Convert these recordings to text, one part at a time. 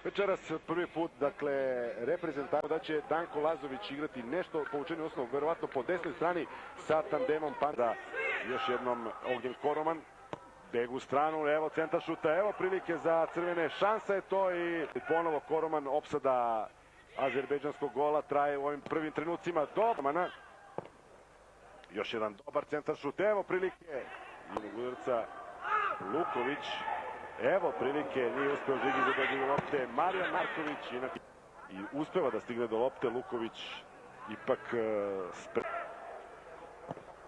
Večeras prvi put, dakle, reprezentativno da će Danko Lazović igrati nešto po učenju osnovnog, verovatno po desnoj strani sa tandemom Panda. Još jednom Ognjen Koroman, beg u stranu, evo centar šuta, evo prilike za crvene, šansa je to i ponovo Koroman, opsada azerbejdžanskog gola traje u ovim prvim trenucima do Koromana. Još jedan dobar centar šut, evo prilike jednog udarca Luković. Evo prilike, nije uspeo Žigić da dođe do lopte, Marijan Marković i uspeva da stigne do lopte, Luković ipak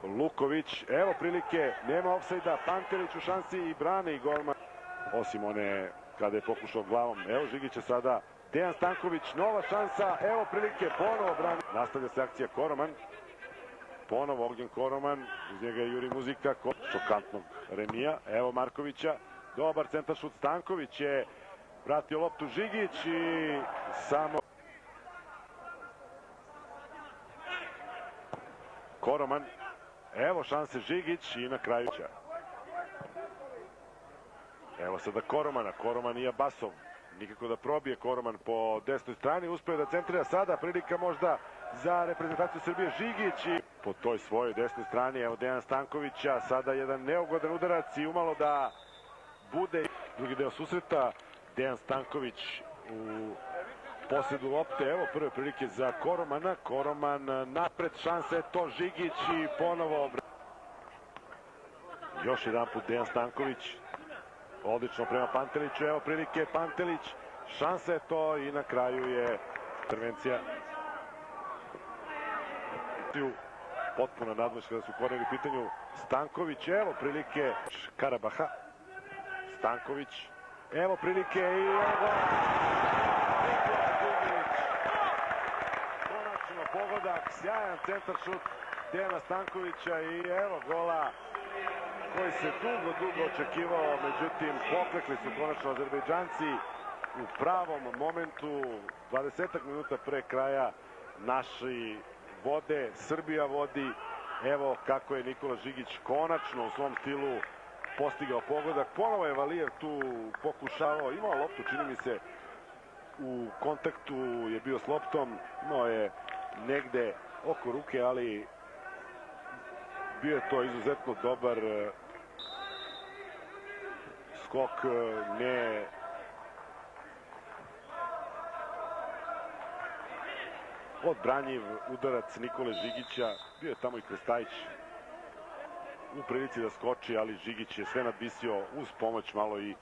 Luković, evo prilike, nema ofsajda, Pantelić u šansi i brane i golman. Osim one kada je pokušao glavom, evo Žigića sada, Dejan Stanković, nova šansa, evo prilike, ponovo brani. Nastavlja se akcija Koroman, ponovo Ognjen Koroman, uz njega je Juri Muzika, šokantnog remija, evo Markovića. Dobar centar šut, Stanković je vratio loptu Žigić i samo Koroman. Evo šanse Žigić i na kraju će. Evo sada Koromana, Koroman i Abasov. Nikako da probije Koroman po desnoj strani, uspeo da centrira sada, prilika možda za reprezentaciju Srbije Žigić i po toj svojoj desnoj strani, evo Dejan Stankovića, sada jedan neugodan udarac i umalo da bude drugi deo susreta. Dejan Stanković u posledu lopte, evo prve prilike za Koromana, Koroman napred, šansa je to Žigić i ponovo još jedan put Dejan Stanković, odlično prema Panteliću, evo prilike Pantelić, šansa je to i na kraju je intervencija. Potpuno nadmoć kada su korneri u pitanju. Stanković, evo prilike Karabaha. Stanković, evo prilike i evo konačno pogodak, sjajan centar šut Dejana Stankovića i evo gola koji se dugo očekivao, međutim poklekli su konačno Azerbejdžanci u pravom momentu, 20 minuta pre kraja naši vode, Srbija vodi, evo kako je Nikola Žigić konačno u svom stilu postigao pogodak, ponovo je Valijev tu pokušavao, imao loptu, čini mi se, u kontaktu je bio s loptom, imao je negde oko ruke, ali bio je to izuzetno dobar skok, ne odbranjiv udarac Nikole Žigića, bio je tamo i Krstajić u prilici da skoči, ali Žigić je sve nadvisio uz pomoć malo i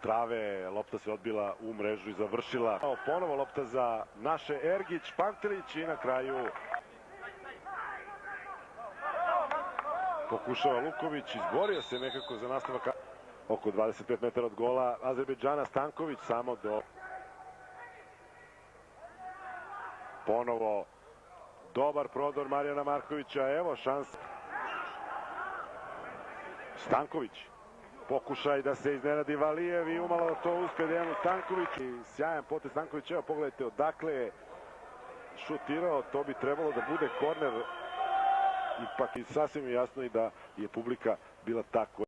trave, lopta se odbila u mrežu i završila. Ponovo lopta za naše, Ergić, Pantelić i na kraju pokušava Luković, izborio se nekako za nastavak oko 25 metara od gola Azerbejdžana, Stanković samo do ponovo dobar prodor Marijana Markovića, evo šansa. Stanković, pokušaj da se iznenadi Valijev i umalo to uspe Dejanu Stankoviću. Sjajan potez Stanković, evo pogledajte odakle je šutirao, to bi trebalo da bude korner, ipak i sasvim jasno i da je publika bila tako.